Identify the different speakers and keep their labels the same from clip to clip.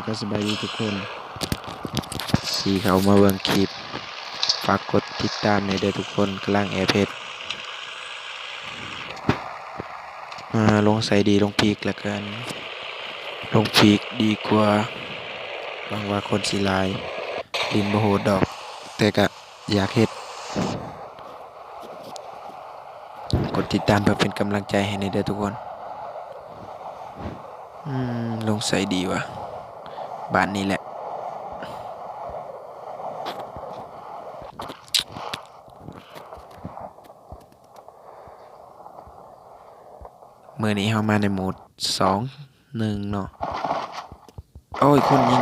Speaker 1: ก็สบายดีทุกคนที่เขามาเบิ่งคลิปฝากกดติดตามในเด้อทุกคนกำลังแอร์เพชรลงใส่ดีลงพีกแล้วกันลงพีกดีกว่าหวังว่าคนสิหลายดินบ่โหดดอกแต่ก็อยากเฮ็ดกดติดตามเพื่อเป็นกำลังใจให้ในเด้อทุกคนลงใส่ดีว่ะบ้านนี้แหละมื้อนี้เฮามาในโหมด2-1เนาะโอ้ยคนยิง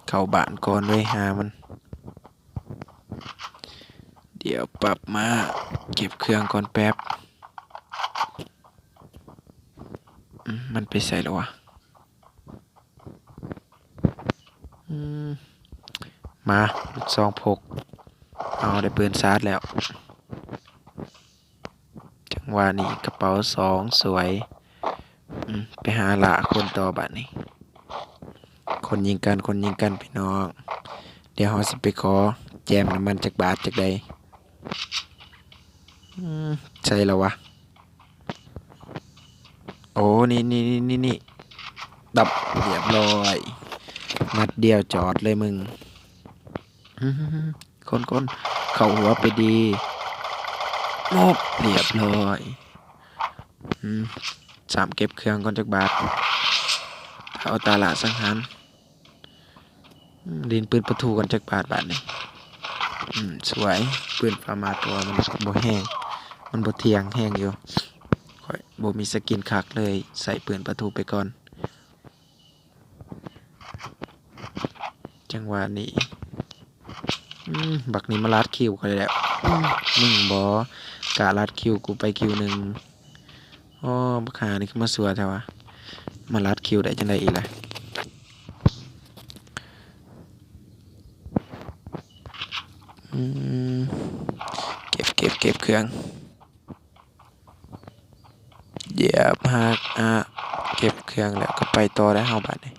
Speaker 1: เข้าบ้านก่อนเลยหามันเดี๋ยวปรับมาเก็บเครื่องก่อนแป๊บมันไปใส่แล้ววะมาลูกซองพกเอาได้ปืนชาร์จแล้วจังหวะนี้กระเป๋า2สวยไปหาละคนต่อบัดนี้คนยิงกันพี่น้องเดี๋ยวเฮาสิไปขอแจมน้ำมันจากบาทจากใดใช่แล้ววะโอ้นี่ดับเรียบร้อยนัดเดียวจอดเลยมึงคนเข้าหัวไปดีโมบเรียบร้อยเก็บเครื่องก่อนจากบาทเอาตาละสังหารดินปืนประตูก่อนจากบาทนี่สวยปืนฟาร์มาตัวมันบ่แห้งมันบ่เทียงแห้งอยู่ค่อยบ่มีสกินคักเลยใส่ปืนประตูไปก่อนจังหวะนี้บักนี้มาลัดคิวกันแล้วมึงบ่กะลัดคิวกูไปคิวหนึ่งอ้อบักหานี่คือมาสัวแท้วะมาลัดคิวได้จังได๋อีกล่ะเก็บเครื่องเดี๋ยวพักเก็บเครื่องแล้วก็ไปต่อได้เฮาบัดนี้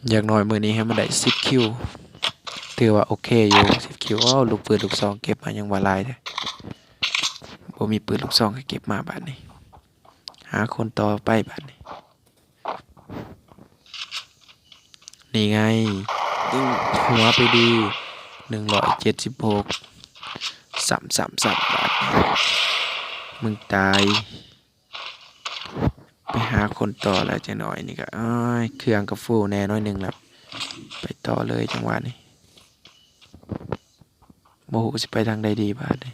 Speaker 1: อย่างน้อยมื้อนี้ให้มันได้10คิวถือว่าโอเคอยู่10คิวลูกปืนลูกซองเก็บมายังว่าหลายแท้บ่มีปืนลูกซองให้เก็บมาบัดนี้หาคนต่อไปบัดนี้นี่ไงหัวไปดี1763บาทมึงตายไปหาคนต่อแล้วจังหน่อยนี่ก็เครื่องก็ฟูแน่น้อยนึงแล้วไปต่อเลยจังหวะนี้บ่ฮู้สิไปทางใดดีบาดนี้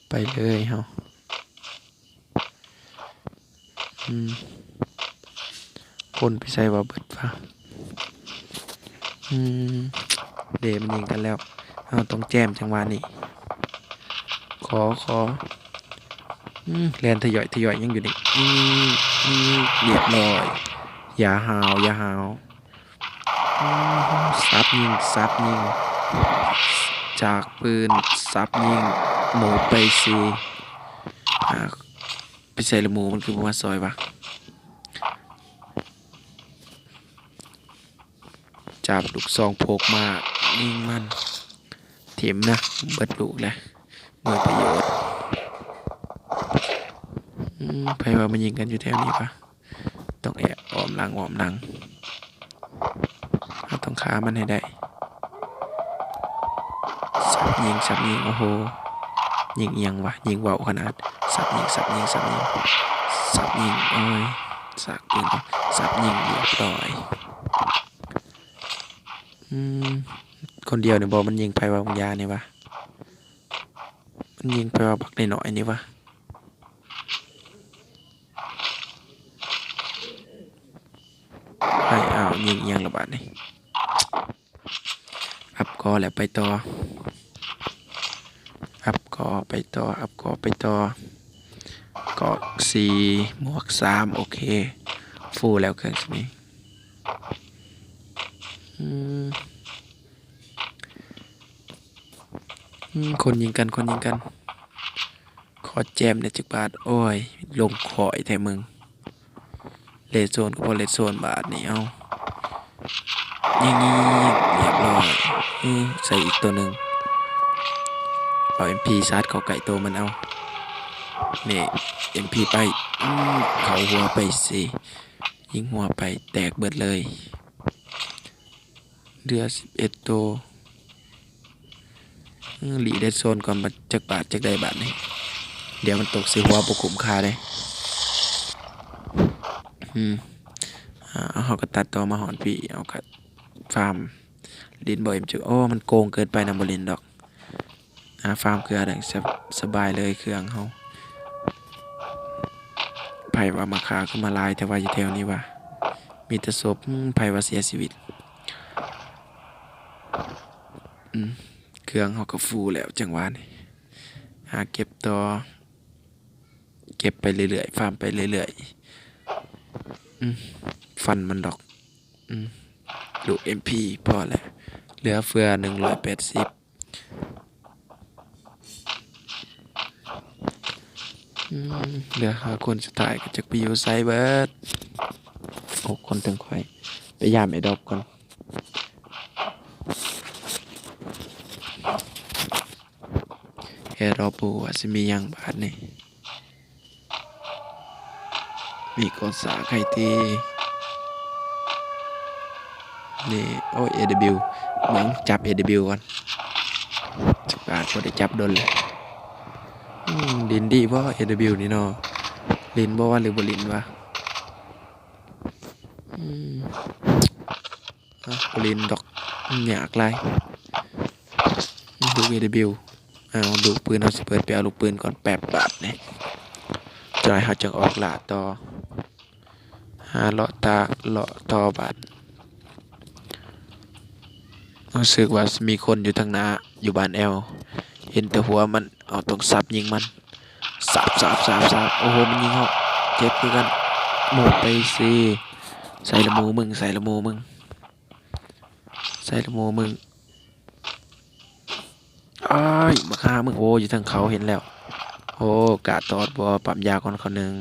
Speaker 1: ไปเลยเฮาคนไปใส่ว่าเบิดฟ้าเดมันยิงกันแล้วเราต้องแจมจังหวะนี้ขอแลนทยอยยังอยู่นี่เรียบร้อยอย่าหาวซับยิงจากปืนซับยิงหมูไปสิไปใส่ละหมูมันคือประมาณซอยปะจับลูกซองพกมายิงมันเถียมนะเบิดลูกแล้วหน่วยประโยชน์ไผว่ามันยิงกันอยู่แถวนี้ปะต้องแอบอ้อมหลังเราต้องฆ่ามันให้ได้สับยิงโอ้โหยิงยังวะยิงเบาขนาดสับยิงโอ้ยสักปืนสับยิงเรียบร้อยคนเดียวเนี่ยบอกมันยิงไปว่าบางยาเนี่ยวะมันยิงไปว่าบักหน่อยนี่วะให้ยิงยังระบาดนี่อัพกอแล้วไปต่ออัพกอไปต่อเกาะ4หมวก3โอเคฟูลแล้วเครื่องนี้คนยิงกัน ขอแจมในจักบาทโอ้ยลงข่อยแท้มึงเลดโซนก็พอเลดโซนบาทนี่เอายิงเรียบร้อยใส่อีกตัวหนึ่งเอา MP ชาร์จเข้าไก่ตัวมันเอานี่ MP ไปเขาหัวไปสิยิงหัวไปแตกเบิดเลยเดือ11ตัวหลีเดดโซนก่อนจักบาทจักได้บาทนี่เดี๋ยวมันตกสิหัวบ่คุ้มค่าเลยเขาก็ตัดต่อมาหอนพี่เอาก็ฟาร์มลินบ่อยมนจุโอ้มันโกงเกินไปนะบ่ลินดอกฟาร์มเครือได้สบายเลยเครื่องเฮาไผว่ามาคาขึ้นมาลายแต่ว่าอยู่แถวนี้ว่ามีแต่ศพไผว่าเสียชีวิตเครื่องเฮาก็ฟูแล้วจังหวะนี้เก็บต่อเก็บไปเรื่อยๆฟาร์มไปเรื่อยๆฟันมันดอกลูก MP พอแล้วเหลือเฟือ180เหลือ5คนสุดท้ายก็จะไปอยู่ไซเบิร์ด6คนถึงค่อยไปยามไอ้ดอกก่อนรอปูว่าสิมียังบาทนี่มีกดสาไข่ตีนี่โอ้ย AW เหมือนจับ AW ก่อนจับบาทพอได้จับโดนเลยลินดีเพราะ AW นี่เนาะลินบ่ว่าหรือบ่ลินวะบ่ลินดอกอยากไรดู AW เอาดูปืนเอาสิเปิดไปเอาลูกปืนก่อน8 บาทนี่จอยเขาจะออกหลาต่อเลาะต่อบาทรู้สึกว่ามีคนอยู่ทางหน้าอยู่บ้านแอลเห็นแต่หัวมันเอาตรงสับยิงมันสับโอ้โหมันยิงเขาเจ็บคือกันหมดไปสิใส่ละมูมึงอ้ายมาฆ่ามึงโอ้อยู่ทางเขาเห็นแล้วโอ้กะตอดบ่ปั๊มยาก่อนเขาหนึ่ง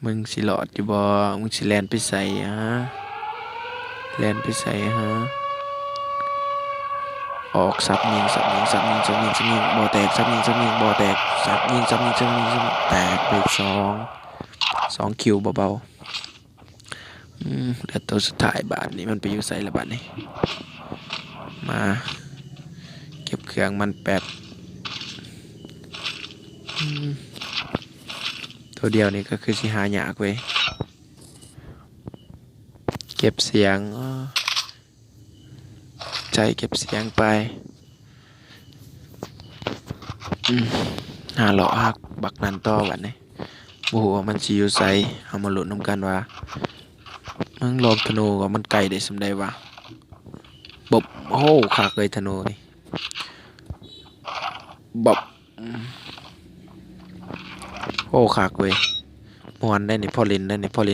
Speaker 1: มึงสิหลอดอยู่บ่มึงสิแลนไปใส่ออกสับยิงบ่แตกสับยิงบ่แตกสับยิงแตกไป2คิวเบาแล้วตัวสุดท้ายบาทนี้มันไปอยู่ใส่ละบาทนี้มาเก็บเครื่องมันตัวเดียวนี่ก็คือสิหายากเว้ยเก็บเสียงใจเก็บเสียงไปหาเลาะหักบักนันต่อวันนี้โอ้โหมันสิอยู่ไสเอามาลุ้นนำกันว่ามึงลองธนูว่ามันไกลได้สำใดวะบบโอ้คักเลยธนูนี่บบโอ้คักเว้ยม่วนได้นี่พอเล่น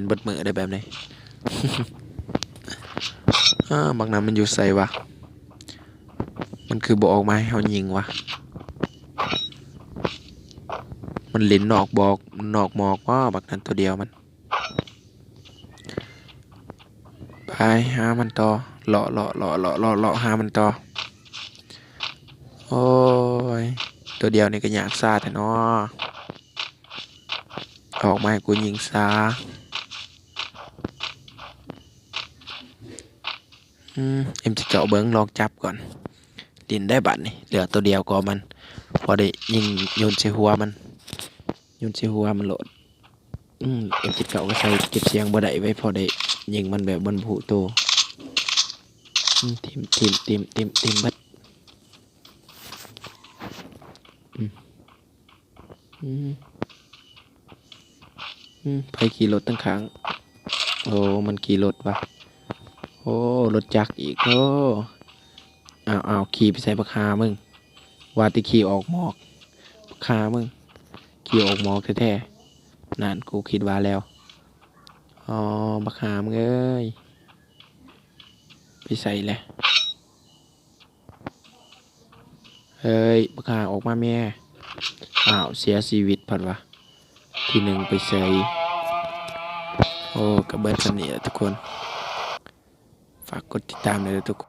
Speaker 1: เบิดมือได้แบบนี้ บางนั้นมันอยู่ไสวะมันคือบ่ออกมาให้เฮายิงวะมันลิ้นนอกหมอกว่าบักนั้นตัวเดียวมันไปหามันต่อเลาะหามันต่อโอ้ยตัวเดียวนี่ก็อยากซ่าแต่เนาะออกมาให้กูยิงซาM19เบิ้งลองจับก่อนดินได้บัดนี่เหลือตัวเดียวก็มันพอได้ยิงโยนใส่หัวมันโหลดM19ก็ใส่เก็บเสียงบ่ได้ไว้พอได้ยิงมันแบบบนผูโตทีมบัดไปขี่รถตั้งครั้งโอ้มันขี่รถวะโอ้รถจักรอีกโอ้เอาขี่ไปใส่บักฮามึงว่าติขี่ออกหมอกบักฮามึงขี่ออกหมอกแท้ๆนั่นกูคิดว่าแล้วอ๋อบักฮามึงเอ้ยไปใส่แหละเฮ้ยบักฮาออกมาแม่ อ้าวเสียชีวิตเพิ่นว่าที่หนึ่งไปใส่โอ้ก็เบิดสำนี้แหละทุกคนฝากกดติดตามเลยเด้อทุกคน